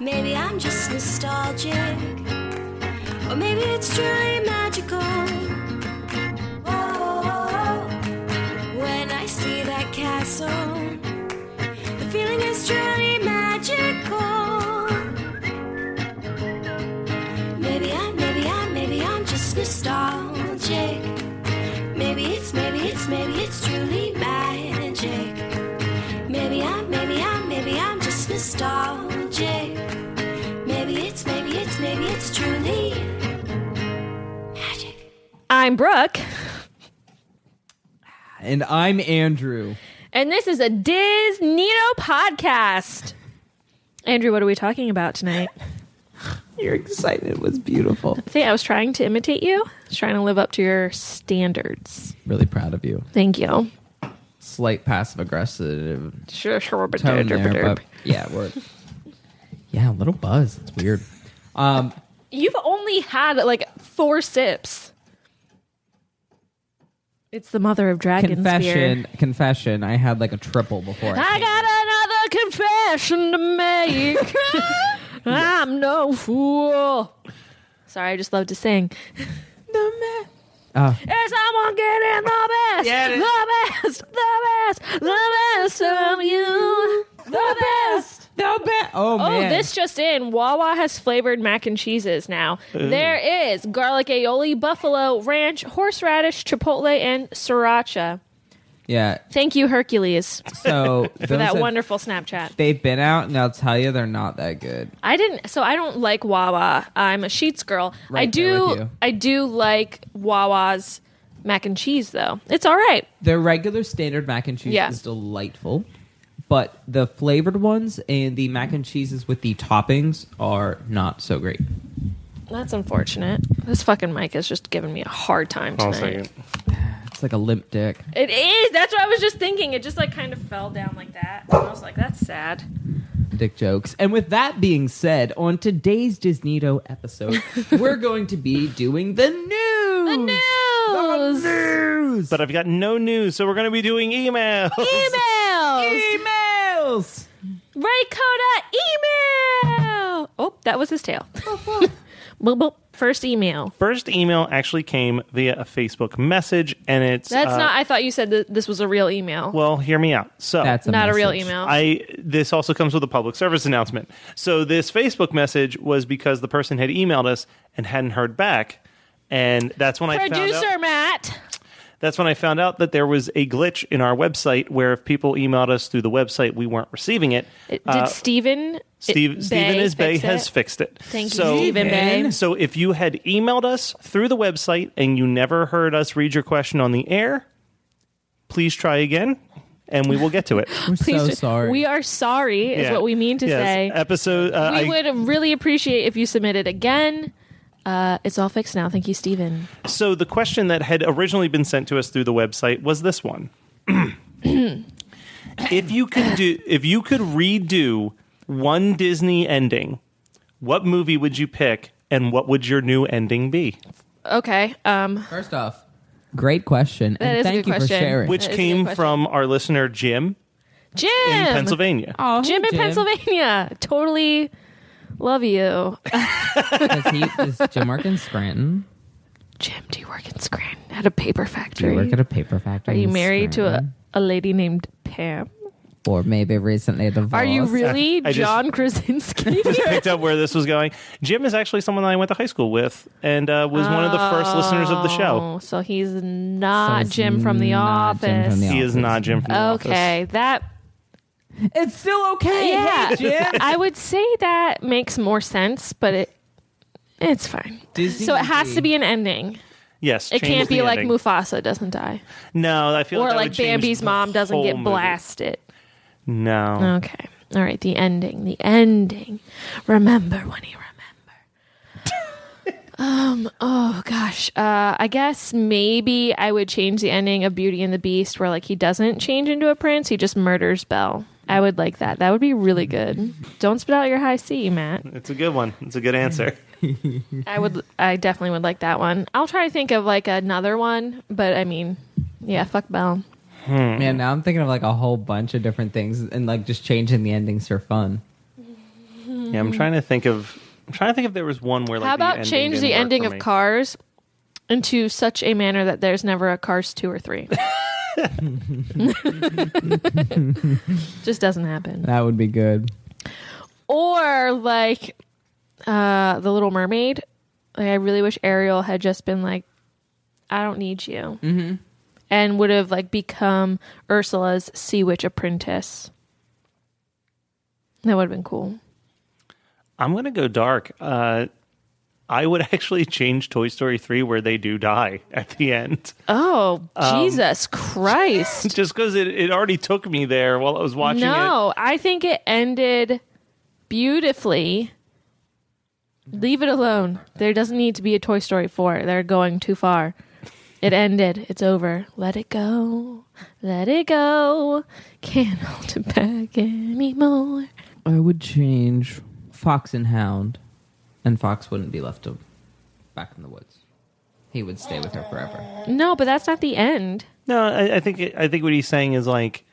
Maybe I'm just nostalgic, or maybe it's truly magical. Oh, when I see that castle, the feeling is truly magical. Maybe I'm just nostalgic. Maybe it's truly magic. Maybe I'm just nostalgic. Maybe it's truly magic. I'm Brooke. And I'm Andrew. And this is a DisNeato podcast. Andrew, what are we talking about tonight? Your excitement was beautiful. I think I was trying to imitate you. I was trying to live up to your standards. Really proud of you. Thank you. Slight passive-aggressive Sure. tone there, but yeah, a little buzz. It's weird. You've only had like 4 sips. It's the mother of dragons beer. Confession. I had like a triple before. I got another confession to make. I'm no fool. Sorry, I just love to sing. The man. Is someone getting the best? Yeah, the best of you. The best. Oh, man. This just in. Wawa has flavored mac and cheeses now. Ooh. There is garlic aioli, buffalo, ranch, horseradish, chipotle, and sriracha. Yeah. Thank you, Hercules. So for that wonderful Snapchat. They've been out, and I'll tell you, they're not that good. I don't like Wawa. I'm a Sheetz girl. Right I do like Wawa's mac and cheese, though. It's all right. Their regular standard mac and cheese is delightful, but the flavored ones and the mac and cheeses with the toppings are not so great. That's unfortunate. This fucking mic is just giving me a hard time tonight. It's like a limp dick. It is. That's what I was just thinking. It just like kind of fell down like that. And I was like, that's sad. Dick jokes. And with that being said, on today's DisNeato episode, we're going to be doing the news. The news. But I've got no news, so we're going to be doing emails. Emails. Ray Coda email. Oh, that was his tail. Boop, boop. First email actually came via a Facebook message, and it's... That's not... I thought you said that this was a real email. Well, hear me out. So that's not a real email. This also comes with a public service announcement. So this Facebook message was because the person had emailed us and hadn't heard back, and that's when Producer Matt. That's when I found out that there was a glitch in our website where if people emailed us through the website, we weren't receiving it. Did Stephen Bay has fixed it. Thank you, Stephen Bay. So if you had emailed us through the website and you never heard us read your question on the air, please try again, and we will get to it. We're so sorry. We are sorry is what we mean to say. We would really appreciate if you submitted again. It's all fixed now. Thank you, Stephen. So the question that had originally been sent to us through the website was this one. If you could redo one Disney ending, what movie would you pick, and what would your new ending be? Okay. First off, great question, and thank you for sharing. Which came from our listener Jim in Pennsylvania. Oh, Jim in Pennsylvania. Totally love you. Does Jim work in Scranton? Jim, do you work in Scranton at a paper factory? Do you work at a paper factory? Are you married to a lady named Pam? Or maybe recently divorced? Are you really John Krasinski? Just picked up where this was going. Jim is actually someone that I went to high school with and was one of the first listeners of the show. So he's not Jim from The Office. He is not Jim from The Office. Okay, that... It's still okay. Yeah, hey, Jim. I would say that makes more sense, but it's fine. Disney so it has to be an ending. Yes, it can't be like ending. Mufasa doesn't die. No, I feel or like Bambi's mom doesn't get blasted. No. Okay. All right. The ending. Remember when you remember. Oh gosh. I guess maybe I would change the ending of Beauty and the Beast, where like he doesn't change into a prince; he just murders Belle. I would like that. That would be really good. Don't spit out your high C, Matt. It's a good one. It's a good answer. I definitely would like that one. I'll try to think of like another one, but I mean, yeah, fuck Belle. Man, now I'm thinking of like a whole bunch of different things and like just changing the endings for fun. Yeah, I'm trying to think if there was one where like How the about ending change didn't the work ending for of me. Cars into such a manner that there's never a Cars 2 or 3? Just doesn't happen. That would be good. Or like The Little Mermaid. Like, I really wish Ariel had just been like, I don't need you. Mm-hmm. And would have like become Ursula's Sea Witch apprentice. That would have been cool. I'm going to go dark. I would actually change Toy Story 3 where they do die at the end. Oh, Jesus Christ. Just because it already took me there while I was watching it. No, I think it ended beautifully. Leave it alone. There doesn't need to be a Toy Story 4. They're going too far. It ended. It's over. Let it go. Let it go. Can't hold it back anymore. I would change Fox and Hound, and Fox wouldn't be left back in the woods. He would stay with her forever. No, but that's not the end. No, I think what he's saying is like,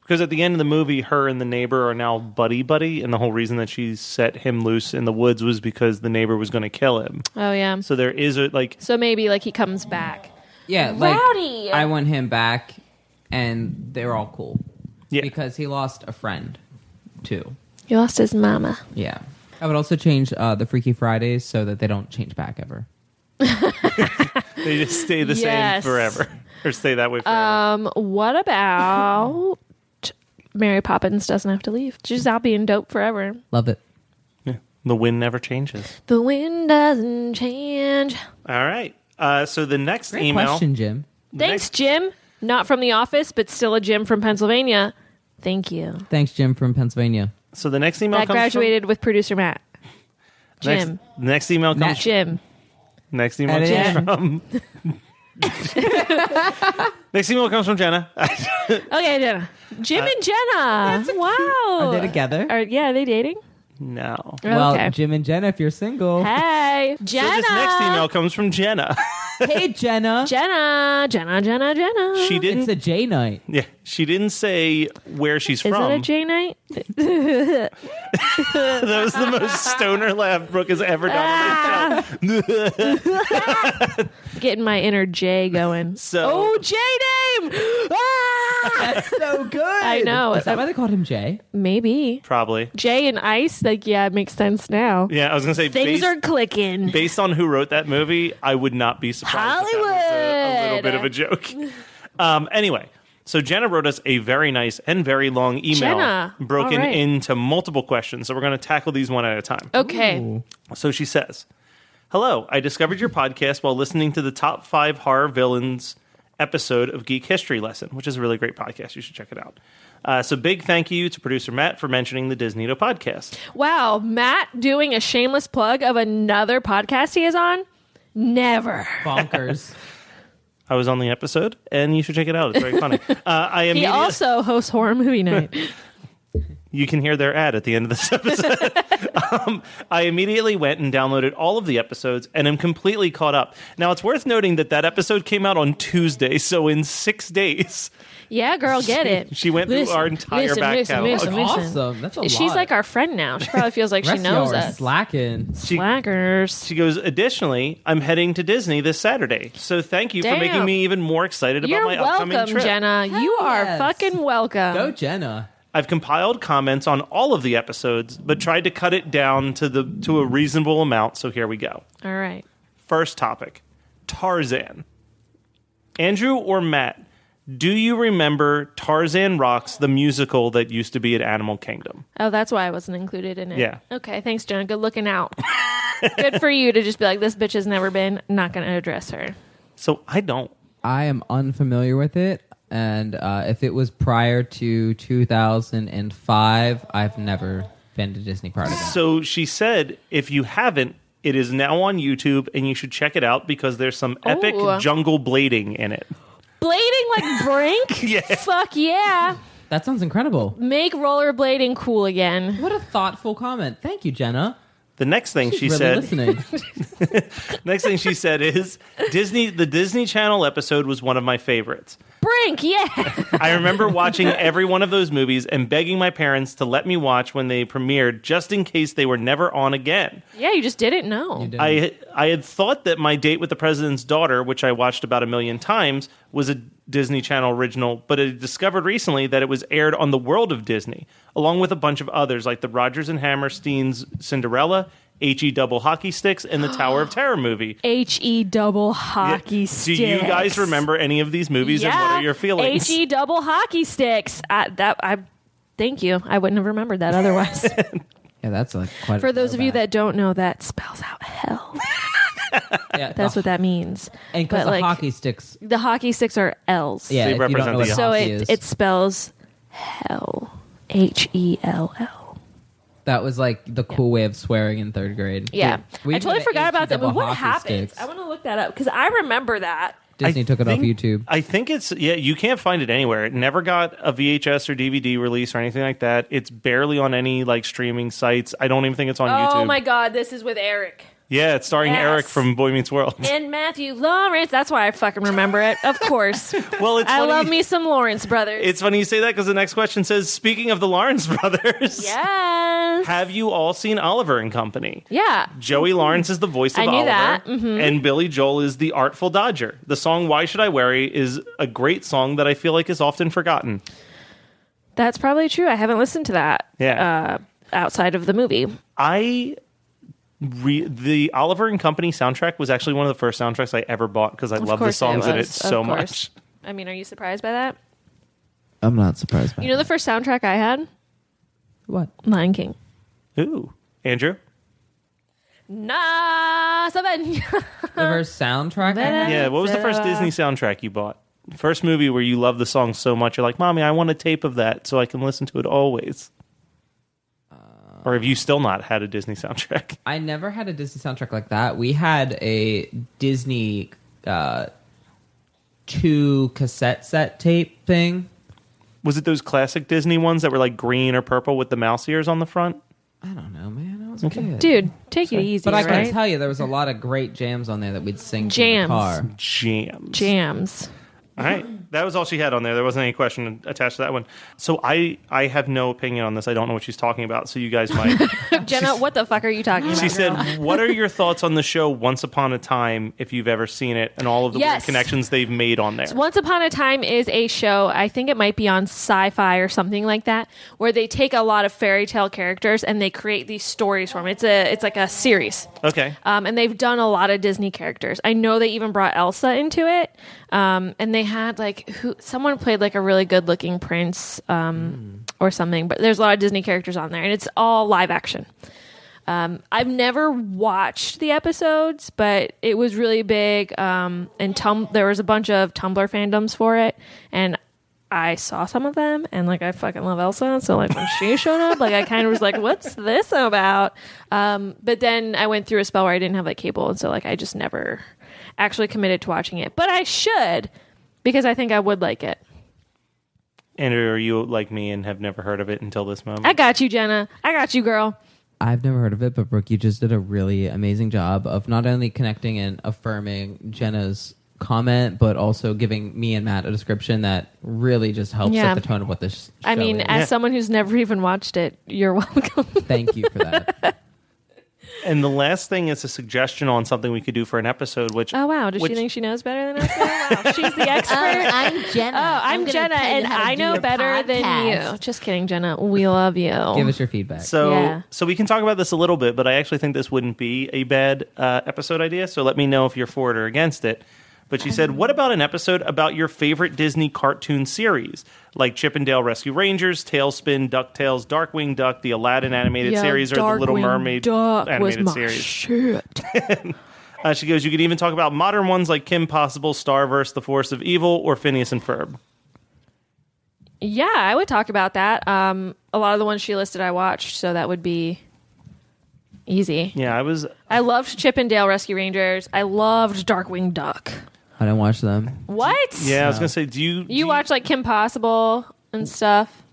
because at the end of the movie, her and the neighbor are now buddy, and the whole reason that she set him loose in the woods was because the neighbor was going to kill him. Oh, yeah. So there is a like. So maybe like he comes back. Yeah, like Rowdy! I want him back, and they're all cool. Yeah. Because he lost a friend, too. He lost his mama. Yeah. I would also change the Freaky Fridays so that they don't change back ever. They just stay the same forever, or stay that way forever. What about Mary Poppins doesn't have to leave? She's out being dope forever. Love it. Yeah. The wind never changes. The wind doesn't change. All right. So the next Great email. question, Jim. Thanks, Jim. Not from the office, but still a Jim from Pennsylvania. Thank you. Thanks, Jim from Pennsylvania. So the next email That comes graduated with producer Matt. Jim. Next email comes. Jim. Next email Edit comes in. from. Next email comes from Jenna. Okay, Jenna. Jim and Jenna. Wow. Are they together? Are they dating? No. Well, Okay. Jim and Jenna, if you're single. Hey, Jenna. So this next email comes from Jenna. Hey, Jenna. Jenna. She didn't. It's a J night. Yeah, she didn't say where she's Is from. it a J night? That was the most stoner laugh Brooke has ever done on the show. Getting my inner J going. So- oh, J name! Ah! That's so good. I know. Is that why they called him Jay? Maybe. Probably. J and Ice, like, yeah, it makes sense now. Yeah, I was gonna say Things are clicking. based on who wrote that movie, I would not be surprised if that was a little bit of a joke. Anyway, so Jenna wrote us a very nice and very long email Jenna. broken All right. into multiple questions. So we're going to tackle these one at a time. Okay. Ooh. So she says, "Hello, I discovered your podcast while listening to the Top 5 Horror Villains episode of Geek History Lesson, which is a really great podcast. You should check it out. So big thank you to producer Matt for mentioning the DisNeato podcast." Wow, Matt doing a shameless plug of another podcast he is on? Never. Bonkers. I was on the episode, and you should check it out. It's very funny. He also hosts Horror Movie Night. You can hear their ad at the end of this episode. I immediately went and downloaded all of the episodes and am completely caught up. Now, it's worth noting that episode came out on Tuesday, so in 6 days, Yeah, girl, get it. she went through our entire back catalog. listen. Awesome. That's a lot. She's like our friend now. She probably feels like she Rest knows y'all are us. slacking. Slackers. She goes, additionally, I'm heading to Disney this Saturday, so thank you for Damn. making me even more excited about You're my upcoming welcome, trip. Jenna. You are yes. fucking welcome. Go, Jenna. I've compiled comments on all of the episodes, but tried to cut it down to a reasonable amount, so here we go. All right. First topic, Tarzan. Andrew or Matt, do you remember Tarzan Rocks, the musical that used to be at Animal Kingdom? Oh, that's why I wasn't included in it. Yeah. Okay, thanks, Jenna. Good looking out. Good for you to just be like, this bitch has never been. Not going to address her. So I don't. I am unfamiliar with it, and if it was prior to 2005, I've never been to Disney part of it. So she said, if you haven't, it is now on YouTube, and you should check it out because there's some epic Ooh. jungle blading in it. Blading like Brink? Yeah. Fuck yeah. That sounds incredible. Make rollerblading cool again. What a thoughtful comment. Thank you, Jenna. The next thing she really said. Listening. Next thing she said is The Disney Channel episode was one of my favorites. Brink, yeah. I remember watching every one of those movies and begging my parents to let me watch when they premiered, just in case they were never on again. Yeah, you just didn't know. I had thought that My Date with the President's Daughter, which I watched about 1 million times, was a Disney Channel original, but I discovered recently that it was aired on the World of Disney, along with a bunch of others like the Rodgers and Hammerstein's Cinderella, H.E. Double Hockey Sticks, and the Tower of Terror movie. H.E. Double Hockey Sticks. Do you guys remember any of these movies, and what are your feelings? H.E. Double Hockey Sticks. Thank you. I wouldn't have remembered that otherwise. Yeah, that's like quite. For those of you that don't know, that spells out hell. Yeah, that's what that means. And because the hockey sticks, the hockey sticks are L's. Yeah, they represent the so hockey is. it spells hell. Hell. That was like the cool way of swearing in 3rd grade. Yeah, We I totally did forgot about that. But what hockey happened? sticks. I want to look that up because I remember that. Disney took it off YouTube. I think it's, you can't find it anywhere. It never got a VHS or DVD release or anything like that. It's barely on any like streaming sites. I don't even think it's on YouTube. Oh my God, this is with Eric. Yeah, it's starring Eric from Boy Meets World. And Matthew Lawrence. That's why I fucking remember it. Of course. Well, it's funny. I love me some Lawrence brothers. It's funny you say that because the next question says, speaking of the Lawrence brothers, yes. have you all seen Oliver and Company? Yeah. Joey Lawrence is the voice of I knew Oliver, that. Mm-hmm. and Billy Joel is the Artful Dodger. The song Why Should I Worry is a great song that I feel like is often forgotten. That's probably true. I haven't listened to that. Yeah. Outside of the movie. The Oliver and Company soundtrack was actually one of the first soundtracks I ever bought because I love the songs in it so much. I mean, are you surprised by that? I'm not surprised by You know the first soundtrack I had? What? Lion King. Ooh. Andrew? Nah, The first soundtrack? Yeah, what was the first Disney soundtrack you bought? First movie where you love the song so much, you're like, Mommy, I want a tape of that so I can listen to it always. Or have you still not had a Disney soundtrack? I never had a Disney soundtrack like that. We had a Disney 2 cassette set tape thing. Was it those classic Disney ones that were like green or purple with the mouse ears on the front? I don't know, man. I was a kid. Dude, take it easy. But I right? can tell you there was a lot of great jams on there that we'd sing in the Jams. car. Jams. All right. That was all she had on there. There wasn't any question attached to that one. So I have no opinion on this. I don't know what she's talking about, so you guys might. Jenna, what the fuck are you talking about? She said, what are your thoughts on the show Once Upon a Time, if you've ever seen it, and all of the weird connections they've made on there? Once Upon a Time is a show, I think it might be on Sci-Fi or something like that, where they take a lot of fairy tale characters and they create these stories for them. It's like a series. Okay. And they've done a lot of Disney characters. I know they even brought Elsa into it. And they had someone played like a really good looking prince or something, but there's a lot of Disney characters on there and it's all live action. I've never watched the episodes, but it was really big. And there was a bunch of Tumblr fandoms for it, and I saw some of them, and like I fucking love Elsa, so like when she showed up, like I kind of was like, "What's this about?" But then I went through a spell where I didn't have like cable, and so like I just never actually committed to watching it. But I should, because I think I would like it. Andrew, are you like me and have never heard of it until this moment? I got you, Jenna. I got you, girl. I've never heard of it, but Brooke, you just did a really amazing job of not only connecting and affirming Jenna's comment, but also giving me and Matt a description that really just helps set the tone of what this show is. As someone who's never even watched it, you're welcome. Thank you for that. And the last thing is a suggestion on something we could do for an episode, which... Oh, wow. Does she think she knows better than us? Oh, wow. She's the expert. I'm Jenna. Oh, I'm Jenna, and I know better than you. Just kidding, Jenna. We love you. Give us your feedback. So we can talk about this a little bit, but I actually think this wouldn't be a bad episode idea, so let me know if you're for it or against it. But she said, what about an episode about your favorite Disney cartoon series? Like Chip and Dale Rescue Rangers, Tailspin, DuckTales, Darkwing Duck, the Aladdin animated series, or the Little Mermaid Duck animated was my series. Shit. She goes, you could even talk about modern ones like Kim Possible, Starverse, The Force of Evil, or Phineas and Ferb. Yeah, I would talk about that. A lot of the ones she listed I watched, so that would be easy. Yeah, I loved Chip and Dale Rescue Rangers. I loved Darkwing Duck. I didn't watch them. What? Yeah, I was going to say, do you watch like Kim Possible and stuff?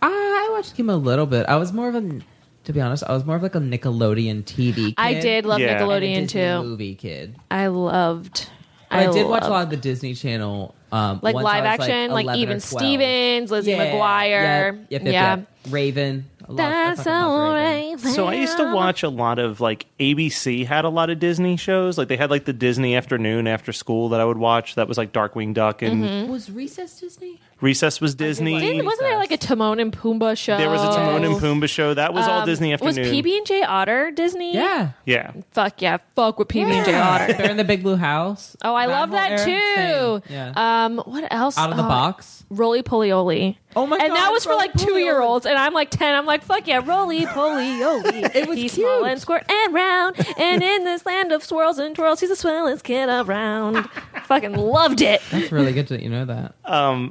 I watched Kim a little bit. I was more of a To be honest, I was more of like a Nickelodeon TV kid. I did love Yeah. Nickelodeon and a Disney too. movie kid. I loved. I did watch a loved- lot of the Disney Channel. like once live I was, action, like 11 or Even 12. Stevens, Lizzie McGuire. Yep. Raven. I That's fucking loved all Raven. right. So I used to watch a lot of like ABC had a lot of Disney shows. Like they had like the Disney afternoon after school that I would watch. That was like Darkwing Duck and Was Recess Disney? Recess was Disney. Wasn't there like a Timon and Pumbaa show? There was a Timon and Pumbaa show. That was all Disney Was afternoon. PB&J Otter Disney? Yeah. Yeah. Fuck yeah. Fuck with PB&J Otter. They're in the Big Blue House. Oh, I love whole that era? too. Same. Yeah. What else? Out of the box. Roly Poly Oly. Oh my And God, that was for like Roly-Poly-Oly. 2-year-olds, and I'm like 10. I'm like, fuck yeah, Roly Poly Oly. It was He's cute. small and squirt and round, and in this land of swirls and twirls, he's the swellest kid around. Fucking loved it. That's really good that you know that.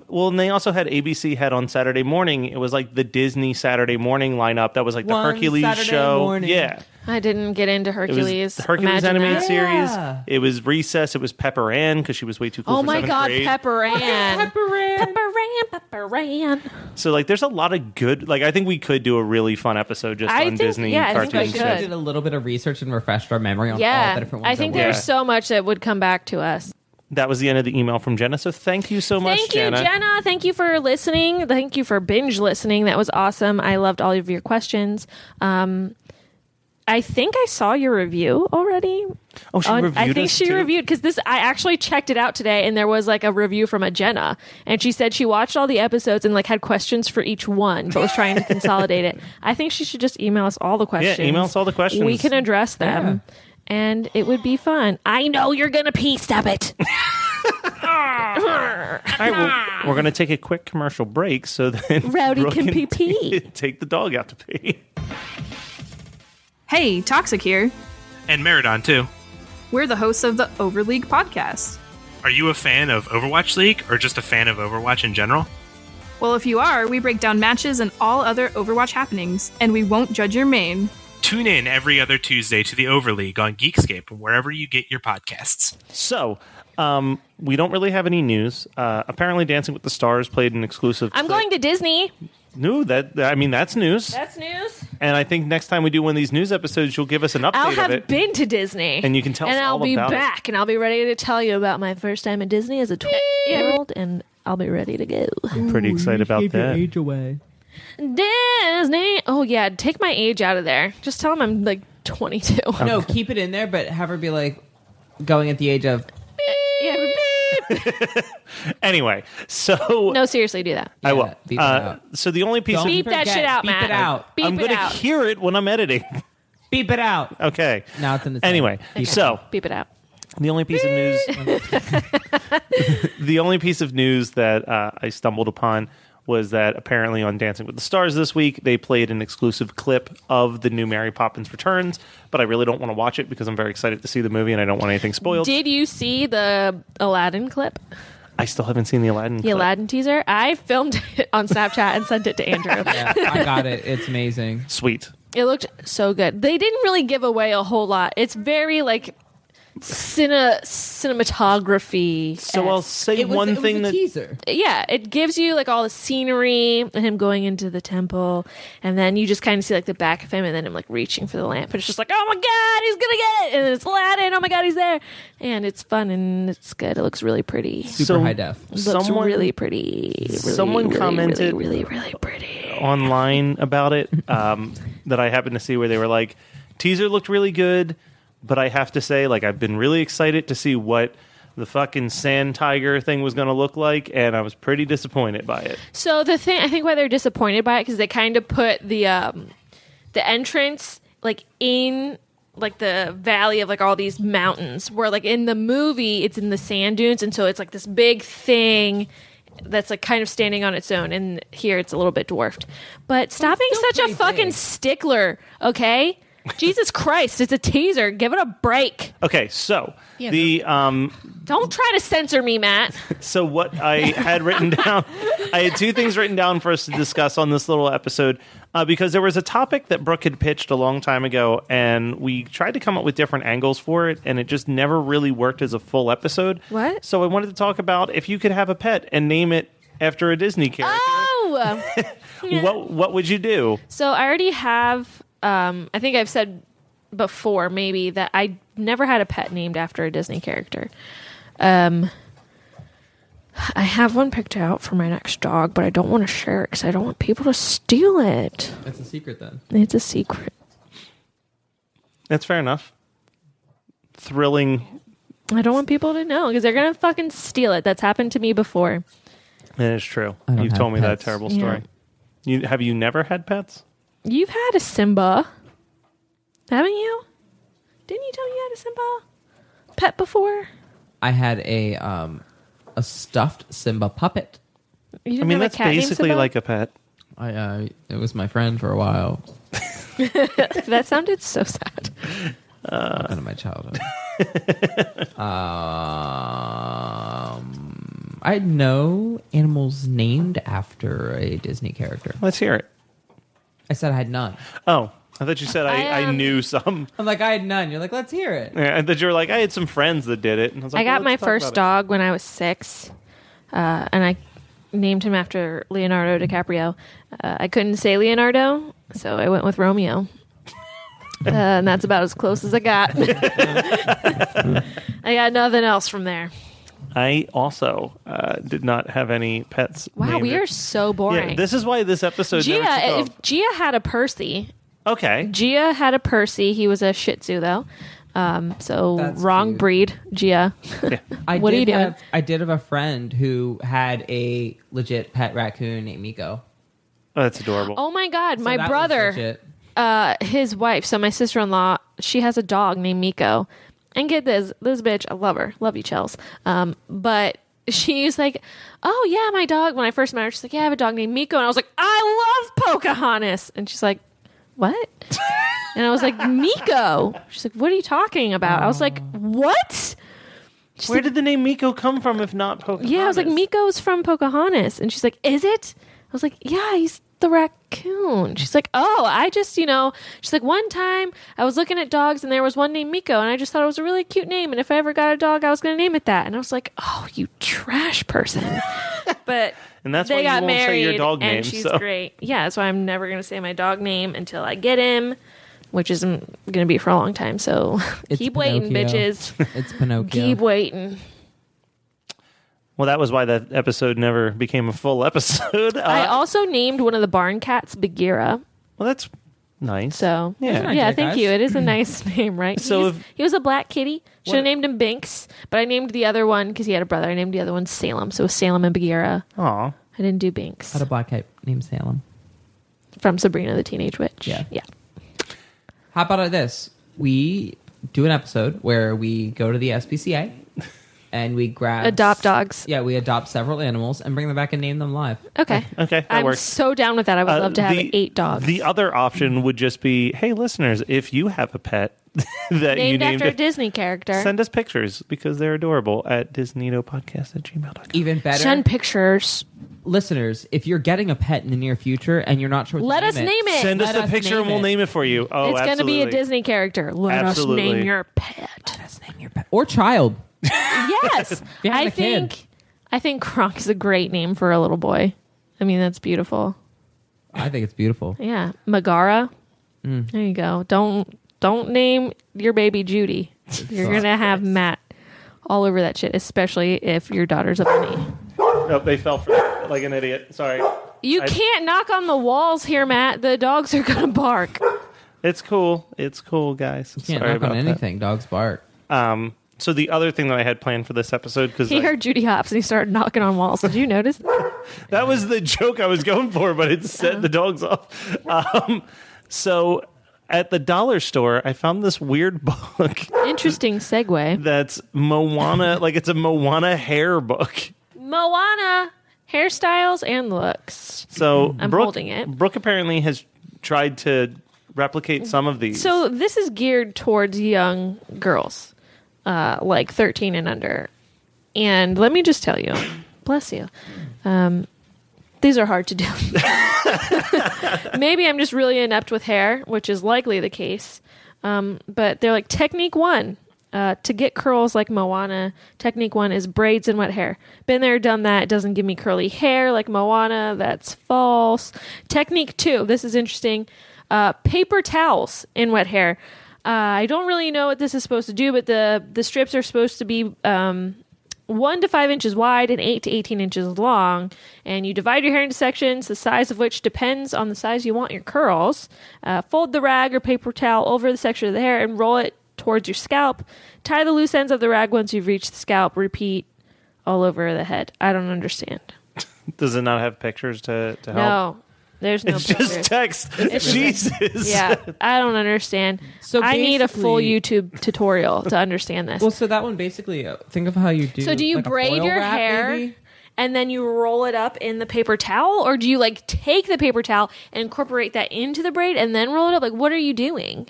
Well, and they also had ABC had on Saturday morning. It was like the Disney Saturday morning lineup. That was like the One Hercules Saturday show. morning. Yeah. I didn't get into It Hercules. was the Hercules Imagine animated that. series. Yeah. It was Recess. It was Pepper Ann because she was way too cool Oh for my 7th god, grade. Pepper Ann. Pepper Ann. Pepper Ann. So like, there's a lot of good. Like, I think we could do a really fun episode just I on think- Disney yeah, I think we cartoons. should. I did a little bit of research and refreshed our memory on all Yeah, the different ones. I think that were- there's so much that would come back to us. That was the end of the email from Jenna. So thank you so much, Thank you, Jenna. Jenna. Thank you for listening. Thank you for binge listening. That was awesome. I loved all of your questions. I think I saw your review already. Oh, she reviewed I think us she too? reviewed because I actually checked it out today, and there was like a review from a Jenna, and she said she watched all the episodes and like had questions for each one, but was trying to consolidate it. I think she should just email us all the questions. email us all the questions. We can address them, and it would be fun. I know you're gonna pee. Stop it. All right, well, we're going to take a quick commercial break so that Rowdy Brooke can pee. take the dog out to pee. Hey, Toxic here. And Meridon, too. We're the hosts of the Overleague podcast. Are you a fan of Overwatch League, or just a fan of Overwatch in general? Well, if you are, we break down matches and all other Overwatch happenings, and we won't judge your main. Tune in every other Tuesday to the Overleague on Geekscape, and wherever you get your podcasts. So, we don't really have any news. Apparently, Dancing with the Stars played an exclusive. I'm clip. going to Disney. No, that's news. That's news. And I think next time we do one of these news episodes, you'll give us an update I'll of have it. been to Disney. And you can tell us and I'll all be about it. back, and I'll be ready to tell you about my first time at Disney as a 12-year-old, and I'll be ready to go. I'm pretty excited about Gave your that. age away. Disney. Oh, yeah. Take my age out of there. Just tell them I'm like 22. No, keep it in there, but have her be like going at the age of. Yeah, beep. Anyway, so No, seriously, do that. I will. Yeah, beep it out. So the only piece Don't of Beep that forget, shit out, beep Matt. it out. Beep I'm it going to out. hear it when I'm editing. Beep it out. Okay. Now it's in the Anyway, so Beep it out. the only piece of news, the only piece of news that I stumbled upon was that apparently on Dancing with the Stars this week, they played an exclusive clip of the new Mary Poppins Returns, but I really don't want to watch it because I'm very excited to see the movie and I don't want anything spoiled. Did you see the Aladdin clip? I still haven't seen the Aladdin The clip. Aladdin teaser? I filmed it on Snapchat and sent it to Andrew. Yeah, I got it. It's amazing. Sweet. It looked so good. They didn't really give away a whole lot. It's very like cinematography. So I'll say It was, one it was thing a that teaser. Yeah, it gives you like all the scenery and him going into the temple, and then you just kind of see like the back of him, and then him like reaching for the lamp. And it's just like, oh my god, he's gonna get it, and it's Aladdin. Oh my god, he's there, and it's fun and it's good. It looks really pretty. Super So- high def. It looks someone- really pretty. Really, someone really, commented- really, really, really pretty. online about it that I happened to see where they were like, teaser looked really good, but I have to say, like, I've been really excited to see what the fucking sand tiger thing was going to look like, and I was pretty disappointed by it. So the thing, I think why they're disappointed by it because they kind of put the entrance like in like the valley of like all these mountains, where like in the movie it's in the sand dunes, and so it's like this big thing that's like kind of standing on its own, and here it's a little bit dwarfed. But stop being still such a pretty fucking big. stickler, okay? Jesus Christ, it's a teaser. Give it a break. Okay, so Don't try to censor me, Matt. so what I had written down, I had two things written down for us to discuss on this little episode because there was a topic that Brooke had pitched a long time ago, and we tried to come up with different angles for it, and it just never really worked as a full episode. What? So I wanted to talk about if you could have a pet and name it after a Disney character. Oh! What would you do? So I already have I think I've said before maybe that I never had a pet named after a Disney character. I have one picked out for my next dog, but I don't want to share it because I don't want people to steal it. It's a secret then. It's a secret. That's fair enough. Thrilling. I don't want people to know because they're going to fucking steal it. That's happened to me before. That is true. I don't You've told me have that pets. terrible story. Have you never had pets? You've had a Simba, haven't you? Didn't you tell me you had a Simba pet before? I had a stuffed Simba puppet. You I didn't mean, have a that's cat named basically Simba? like a pet. It was my friend for a while. That sounded so sad. Out of my childhood. I had no animals named after a Disney character. Let's hear it. I said I had none. Oh, I thought you said I knew some. I'm like, I had none. You're like, let's hear it. Yeah, I thought you were like, I had some friends that did it. And I was like, I got well, my let's talk first about dog when I was 6, and I named him after Leonardo DiCaprio. I couldn't say Leonardo, so I went with Romeo. And that's about as close as I got. I got nothing else from there. I also did not have any pets. Wow, named we it. are so boring. Yeah, this is why this episode never took off. If Gia had a Percy, Okay. Gia had a Percy. He was a Shih Tzu, though. So That's wrong cute. breed, Gia. What are you doing? I did have a friend who had a legit pet raccoon named Miko. Oh, that's adorable. Oh my God, So my that was brother, legit. his wife, so my sister-in-law, she has a dog named Miko. And get this bitch, I love her. Love you, Chels. But she's like, oh yeah, my dog. When I first met her, she's like, yeah, I have a dog named Miko. And I was like, I love Pocahontas. And she's like, what? And I was like, Miko. She's like, what are you talking about? I was like, what? She's Where like, did the name Miko come from if not Pocahontas? yeah, I was like, Miko's from Pocahontas. And she's like, is it? I was like, yeah, he's the raccoon. She's like, oh, I just, she's like, one time I was looking at dogs and there was one named Miko and I just thought it was a really cute name. And if I ever got a dog, I was going to name it that. And I was like, oh, you trash person. But And that's they why you got won't married say your dog and name. she's So. great. Yeah, that's why I'm never going to say my dog name until I get him, which isn't going to be for a long time. So It's keep waiting, Pinocchio. bitches. It's Pinocchio. Keep waiting. Well, that was why that episode never became a full episode. I also named one of the barn cats Bagheera. Well, that's nice. So Yeah. nice, yeah, guys. thank you. It is a nice name, right? So He was a black kitty. Should What- have named him Binks, but I named the other one because he had a brother. I named the other one Salem. So it was Salem and Bagheera. Aw. I didn't do Binks I had a black cat named Salem. from Sabrina the Teenage Witch. Yeah. Yeah. How about this? We do an episode where we go to the SPCA and we grab... Adopt dogs. Yeah, we adopt several animals and bring them back and name them live. Okay. Okay, that I'm works. so down with that. I would love to have 8 dogs. The other option would just be, hey, listeners, if you have a pet that you named named after a Disney character. send us pictures because they're adorable at DisNeato@gmail.com. Even better, Send pictures. listeners, if you're getting a pet in the near future and you're not sure what Let to us name it. Send us Let the us picture name and we'll it. name it for you. Oh, It's going to be a absolutely. Disney character. Let Absolutely. us name your pet. Let us name your pet. Or child. Yes. you're having a kid. I think Kronk is a great name for a little boy. I mean, that's beautiful. I think it's beautiful. Yeah. Megara. There you go. Don't name your baby Judy. You're going to have Matt all over that shit, especially if your daughter's a bunny. Oh, they fell for that like an idiot. Sorry. You can't knock on the walls here, Matt. The dogs are going to bark. It's cool. It's cool, guys. Can't Sorry knock about on anything. Dogs bark. that. So the other thing that I had planned for this episode, because He heard Judy Hopps and he started knocking on walls. Did you notice that? that was the joke I was going for, but it set the dogs off. So at the dollar store, I found this weird book Interesting segue. that's Moana, like it's a Moana hair book. Moana hairstyles and looks. So I'm Brooke, holding it. Brooke apparently has tried to replicate some of these. So this is geared towards young girls, like 13 and under. And let me just tell you, bless you, these are hard to do. Maybe I'm just really inept with hair, which is likely the case. But they're like technique 1. To get curls like Moana, technique 1 is braids and wet hair. Been there, done that. It doesn't give me curly hair like Moana. That's false. Technique 2, this is interesting. Paper towels in wet hair. I don't really know what this is supposed to do, but the strips are supposed to be 1 to 5 inches wide and 8 to 18 inches long. And you divide your hair into sections, the size of which depends on the size you want your curls. Fold the rag or paper towel over the section of the hair and roll it towards your scalp. Tie the loose ends of the rag once you've reached the scalp. Repeat all over the head. I don't understand. Does it not have pictures to help? No. There's no It's pictures. just text. Jesus. Yeah, I don't understand. So I need a full basically- YouTube tutorial to understand this. Well, so that one basically, think of how you do. So do you like a braid foil your wrap, hair maybe? and then you roll it up in the paper towel? Or do you like take the paper towel and incorporate that into the braid and then roll it up? Like, what are you doing?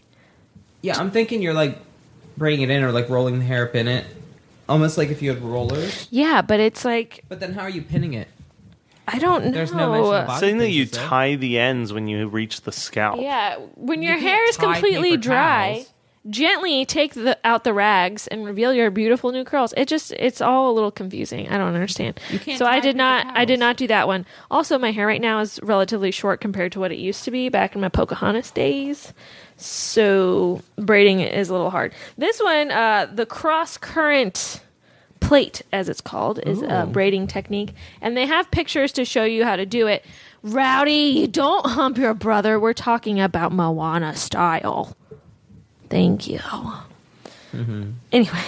Yeah, I'm thinking you're like braiding it in or like rolling the hair up in it. Almost like if you had rollers. Yeah, but it's like, But then how are you pinning it? I don't know. There's no mention of body Saying that pins, you is there? tie the ends when you reach the scalp. Yeah, when your You hair can't is tie completely paper dry, towels. gently take out the rags and reveal your beautiful new curls. It's all a little confusing. I don't understand. You can't So tie I did paper not towels. do that one. Also, my hair right now is relatively short compared to what it used to be back in my Pocahontas days. So braiding it is a little hard. This one, the cross current plait, as it's called, is a braiding technique, and they have pictures to show you how to do it. Rowdy, you don't hump your brother. We're talking about Moana style. Thank you. Anyway,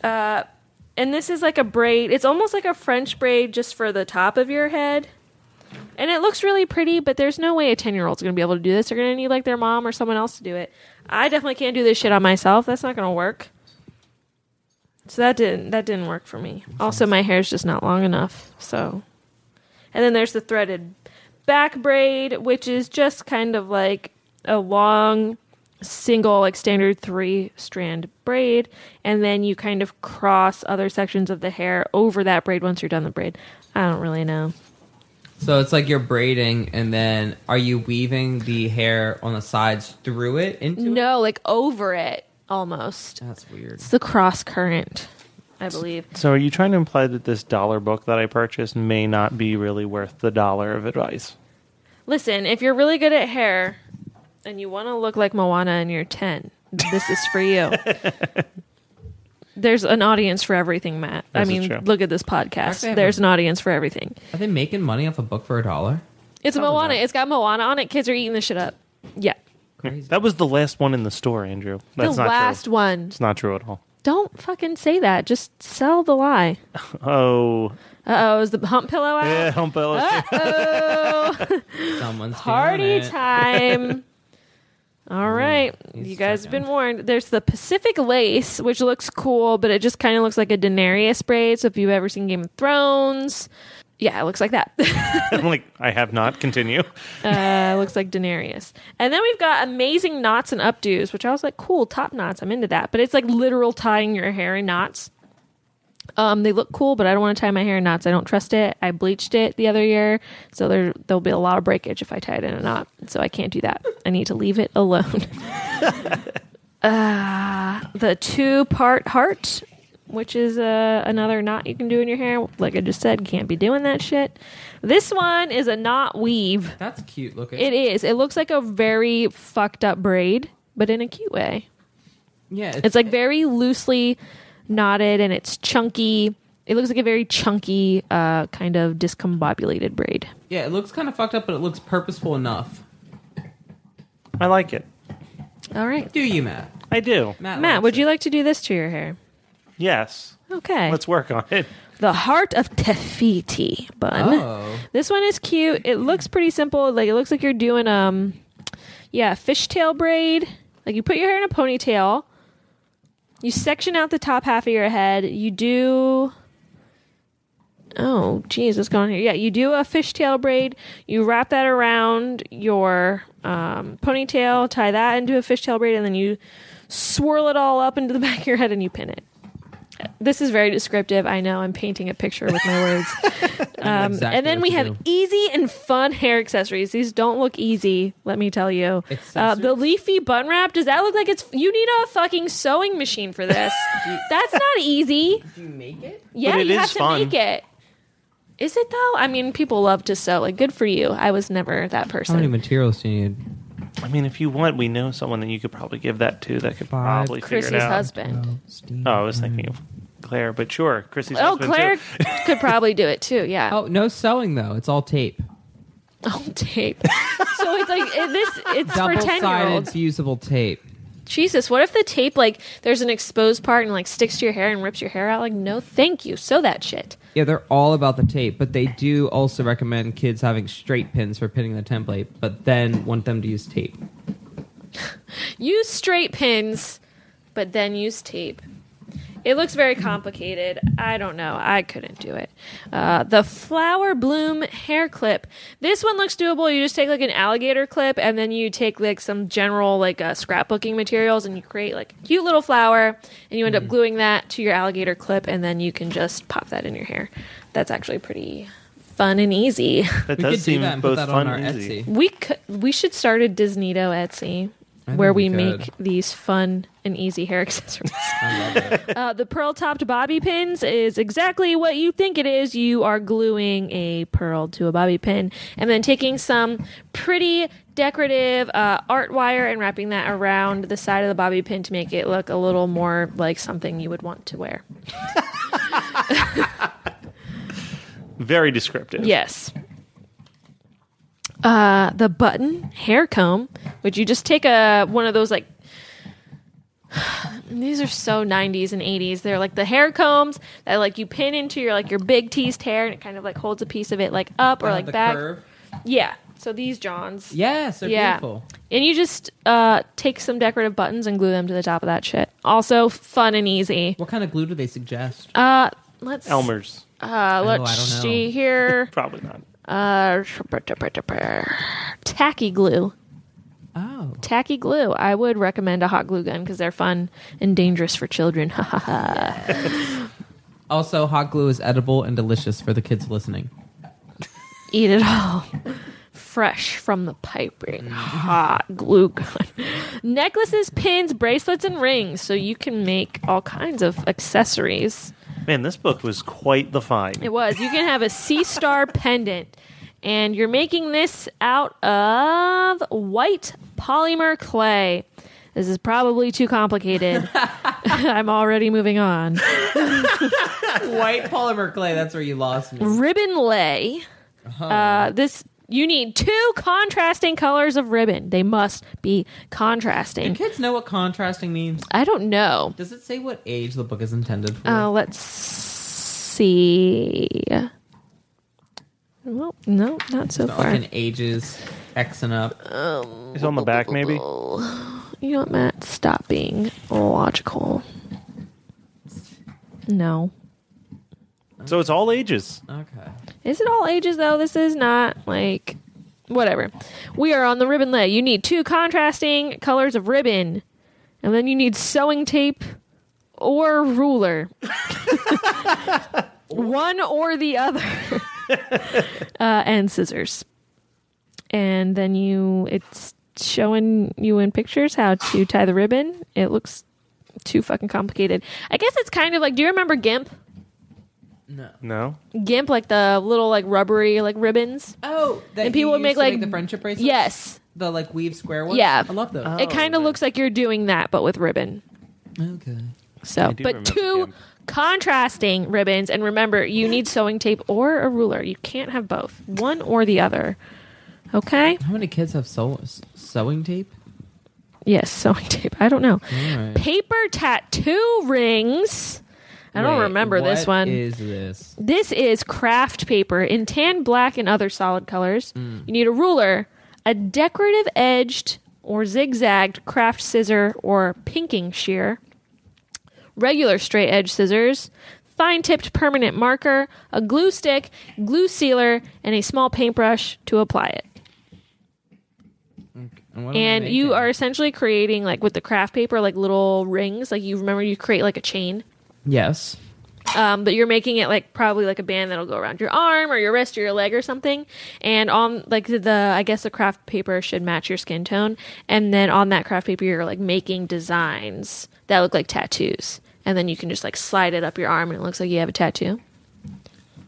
and this is like a braid. It's almost like a French braid just for the top of your head. And it looks really pretty, but there's no way a 10-year-old's going to be able to do this. They're going to need like their mom or someone else to do it. I definitely can't do this shit on myself. That's not going to work. So that didn't work for me. Also, my hair's just not long enough. So, and then there's the threaded back braid, which is just kind of like a long single, like standard 3-strand braid, and then you kind of cross other sections of the hair over that braid once you're done the braid. I don't really know. So it's like you're braiding, and then are you weaving the hair on the sides through it into it? No, like over it almost. That's weird. It's the cross current, I believe. So are you trying to imply that this $1 book that I purchased may not be really worth the $1 of advice? Listen, if you're really good at hair and you want to look like Moana and you're 10, this is for you. There's an audience for everything, Matt. This I is mean, true. look at this podcast. Actually, I have There's an audience for everything. Are they making money off a book for $1? It's Probably Moana. not. It's got Moana on it. Kids are eating this shit up. Yeah. Crazy. That was the last one in the store, Andrew. That's the not last true. one. It's not true at all. Don't fucking say that. Just sell the lie. Oh. Uh-oh, is the hump pillow out? Yeah, hump pillow. Uh-oh. Someone's Party feeling it. time. All right. he's You guys have checking. been warned. There's the Pacific Lace, which looks cool, but it just kind of looks like a Daenerys braid. So if you've ever seen Game of Thrones, yeah, it looks like that. I'm like, I have not. Continue. Looks like Daenerys. And then we've got amazing knots and updos, which I was like, cool, top knots. I'm into that. But it's like literal tying your hair in knots. They look cool, but I don't want to tie my hair in knots. I don't trust it. I bleached it the other year, so there'll be a lot of breakage if I tie it in a knot. So I can't do that. I need to leave it alone. The 2-part heart, which is another knot you can do in your hair. Like I just said, can't be doing that shit. This one is a knot weave. That's cute looking. It is. It looks like a very fucked up braid, but in a cute way. Yeah, It's like very loosely knotted and it's chunky. It looks like a very chunky kind of discombobulated braid. yeah, it looks kind of fucked up, but it looks purposeful enough. I like it. All right. Do you, Matt? I do. Matt, would you like to do this to your hair? Yes. Okay. Let's work on it. The Heart of Tefiti bun. Oh, This one is cute. It looks pretty simple. Like it looks like you're doing fishtail braid. Like you put your hair in a ponytail. You section out the top half of your head. You do... Oh, geez, what's going on here? Yeah, you do a fishtail braid. You wrap that around your ponytail, tie that into a fishtail braid, and then you swirl it all up into the back of your head and you pin it. This is very descriptive. I know I'm painting a picture with my words. Exactly and then what we to have do. easy and fun hair accessories. These don't look easy, let me tell you. Accessories? The leafy bun wrap, does that look like it's... You need a fucking sewing machine for this. That's not easy. Do you make it? Yeah, But it you is have to fun. make it. Is it though? I mean, people love to sew. Like, good for you. I was never that How many person. materials do you need? I mean, if you want, we know someone that you could probably give that to that could probably figure Chrissy's it out. husband. Oh, I was thinking of Claire, but sure, Chrissy's Oh, husband Claire too. could probably do it too. Yeah. Oh, no sewing though. It's all tape. Oh, tape. So it's like it's for 10-year-olds. Double-sided fusible tape. Jesus, what if the tape, like, there's an exposed part and, like, sticks to your hair and rips your hair out? Like, no, thank you. Sew that shit. Yeah, they're all about the tape, but they do also recommend kids having straight pins for pinning the template, but then want them to use tape. Use straight pins, but then use tape. It looks very complicated. I don't know. I couldn't do it. The flower bloom hair clip. This one looks doable. You just take like an alligator clip and then you take like some general like scrapbooking materials and you create like a cute little flower and you end up gluing that to your alligator clip and then you can just pop that in your hair. That's actually pretty fun and easy. That We does could do seem that and both put that fun on our and easy. Etsy. We should start a DisNeato Etsy I where think we we make could. these fun and easy hair accessories. I love it. The pearl-topped bobby pins is exactly what you think it is. You are gluing a pearl to a bobby pin and then taking some pretty decorative art wire and wrapping that around the side of the bobby pin to make it look a little more like something you would want to wear. Very descriptive. Yes. The button hair comb, which you just take one of those like these are so 90s and 80s. They're like the hair combs that like you pin into your like your big teased hair and it kind of like holds a piece of it like up or They have like the back. curve. Yeah. So these Johns. Yes, they're beautiful. And you just take some decorative buttons and glue them to the top of that shit. Also fun and easy. What kind of glue do they suggest? Let's Elmer's. let's I don't know. see here. Probably not. Tacky glue. Oh. Tacky glue. I would recommend a hot glue gun because they're fun and dangerous for children. Also, hot glue is edible and delicious for the kids listening. Eat it all. Fresh from the piping hot glue gun. Necklaces, pins, bracelets, and rings. So you can make all kinds of accessories. Man, this book was quite the find. It was. You can have a sea star pendant. And you're making this out of white polymer clay. This is probably too complicated. I'm already moving on. White polymer clay, that's where you lost me. Ribbon lay. You need 2 contrasting colors of ribbon. They must be Do contrasting. kids know what contrasting means? I don't know. Does it say what age the book is intended for? Let's see. Well, no, not so Not far. like an ages X and up. It's on the back, maybe? You know what, Matt? Stop being logical. No. So it's all ages. Okay. Is it all ages, though? This is not, like... Whatever. We are on the ribbon lay. You need 2 contrasting colors of ribbon. And then you need sewing tape or ruler. One or the other. And scissors. And then it's showing you in pictures how to tie the ribbon. It looks too fucking complicated. I guess it's kind of like, do you remember GIMP? No? GIMP, like the little like rubbery like ribbons. Oh, that And people would make like the friendship bracelets? Yes. The like weave square ones? Yeah. I love those. It kind of looks like you're doing that, but with ribbon. Okay. So, I do but remember 2 GIMP. contrasting ribbons, and remember, you need sewing tape or a ruler. You can't have both, one or the other. Okay? How many kids have sewing tape? Yes, sewing tape. I don't know. All right. Paper tattoo rings. I don't Wait, remember this what one. is this? This is craft paper in tan, black, and other solid colors. Mm. You need a ruler, a decorative edged or zigzagged craft scissor or pinking shear, regular straight edge scissors, fine tipped permanent marker, a glue stick, glue sealer, and a small paintbrush to apply it. And, what am I And you making? are essentially creating, like with the craft paper, like little rings. Like you create like a chain. Yes. But you're making it like probably like a band that'll go around your arm or your wrist or your leg or something. And on like I guess the craft paper should match your skin tone. And then on that craft paper, you're like making designs that look like tattoos. And then you can just like slide it up your arm and it looks like you have a tattoo.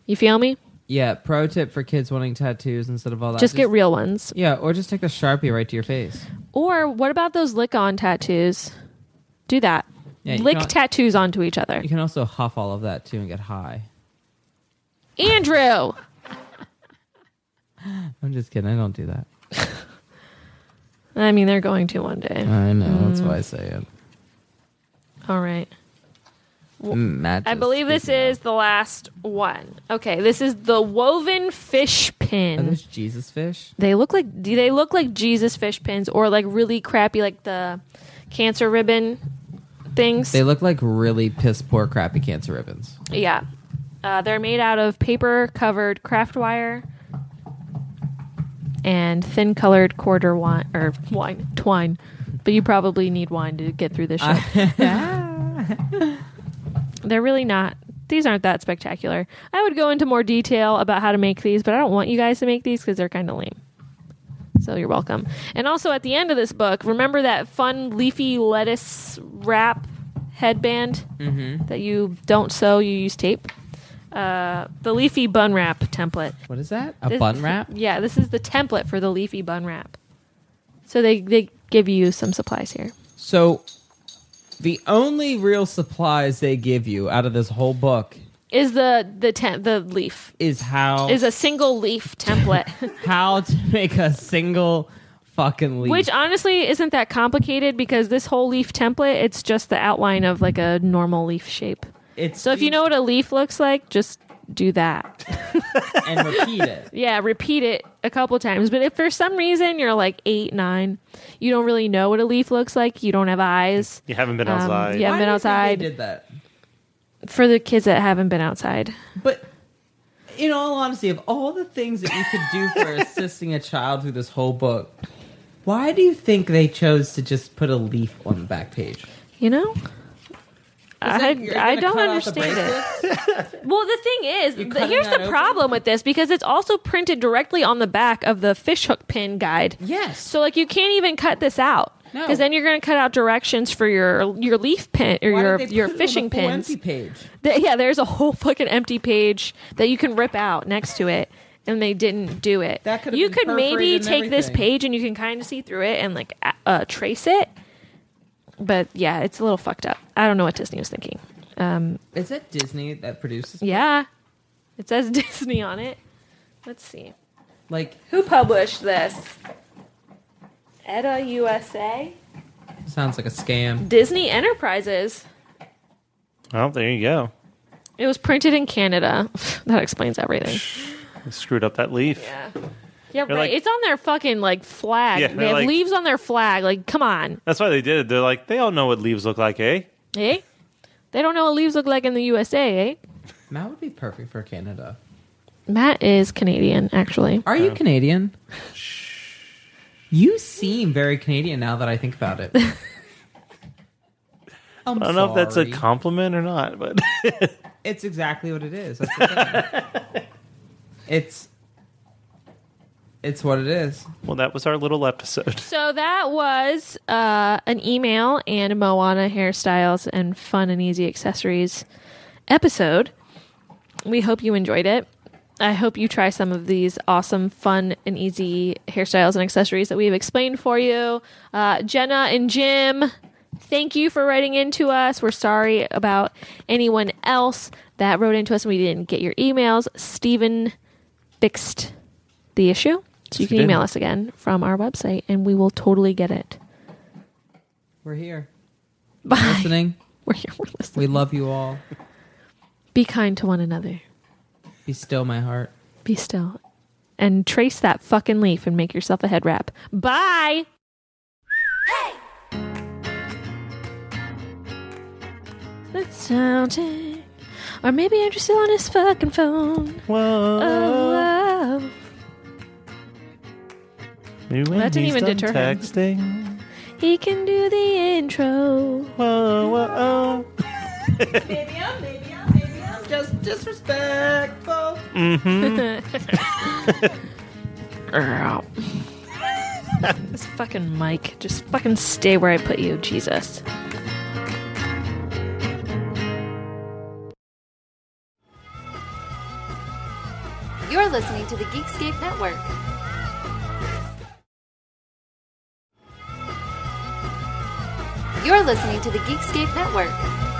You feel me? Yeah, pro tip for kids wanting tattoos instead of all that. Just get real ones. Yeah, or just take the Sharpie right to your face. Or what about those lick-on tattoos? Do that. Yeah, lick tattoos onto each other. You can also huff all of that too and get high. Andrew! I'm just kidding. I don't do that. I mean, they're going to one day. I know. That's why I say it. All right. Matches, I believe this is the last one. Okay, this is the woven fish pin. Are those Jesus fish? They look like Jesus fish pins, or like really crappy, like the cancer ribbon things. They look like really piss poor, crappy cancer ribbons. Yeah, they're made out of paper covered craft wire and thin colored quarter twine. But you probably need wine to get through this show. They're really not. These aren't that spectacular. I would go into more detail about how to make these, but I don't want you guys to make these because they're kind of lame. So you're welcome. And also at the end of this book, remember that fun leafy lettuce wrap headband that you don't sew, you use tape? The leafy bun wrap template. What is that? A bun wrap? Yeah, this is the template for the leafy bun wrap. So they give you some supplies here. So the only real supplies they give you out of this whole book is the leaf. Is a single leaf template. How to make a single fucking leaf. Which honestly isn't that complicated because this whole leaf template, it's just the outline of like a normal leaf shape. So if you know what a leaf looks like, just do that. And repeat it. Yeah, repeat it a couple times. But if for some reason you're like 8, 9, you don't really know what a leaf looks like, you don't have eyes. You haven't been outside. You haven't been outside. They did that? For the kids that haven't been outside. But in all honesty, of all the things that you could do for assisting a child through this whole book, why do you think they chose to just put a leaf on the back page? You know? I don't understand it. Well, the thing is, here's the problem with this, because it's also printed directly on the back of the fishhook pin guide. Yes. So, like, you can't even cut this out. No. Because then you're going to cut out directions for your leaf pin or your fishing pins. Empty page? There's a whole fucking empty page that you can rip out next to it, and they didn't do it. You could maybe take this page and you can kind of see through it and like trace it. But yeah, it's a little fucked up. I don't know what Disney was thinking. Is it Disney that produces? Yeah, it says Disney on it. Let's see. Like, who published this? Edda USA? Sounds like a scam. Disney Enterprises. Oh, there you go. It was printed in Canada. That explains everything. They screwed up that leaf. Yeah. Yeah, They're right. like, it's on their fucking like flag. Yeah, they have like, leaves on their flag. Like, come on. That's why they did it. They're like, they all know what leaves look like, eh? Eh? They don't know what leaves look like in the USA, eh? Matt would be perfect for Canada. Matt is Canadian, actually. Are you Canadian? You seem very Canadian now that I think about it. I don't know if that's a compliment or not, but it's exactly what it is. That's the thing. It's what it is. Well, that was our little episode. So that was an email and a Moana hairstyles and fun and easy accessories episode. We hope you enjoyed it. I hope you try some of these awesome, fun, and easy hairstyles and accessories that we've explained for you. Jenna and Jim, thank you for writing into us. We're sorry about anyone else that wrote into us and we didn't get your emails. Steven fixed the issue. So you can email us again from our website, and we will totally get it. We're here. Bye. We're listening. We're here. We're listening. We love you all. Be kind to one another. Be still, my heart. Be still. And trace that fucking leaf and make yourself a head wrap. Bye! Hey! Let's sound it. Or maybe Andrew's still on his fucking phone. Whoa. Oh, whoa. Maybe when that didn't he's even done deter him. texting. He can do the intro. Whoa, whoa. Maybe I'm just disrespectful. This fucking mic. Just fucking stay where I put you, Jesus. You're listening to the Geekscape Network. You're listening to the Geekscape Network.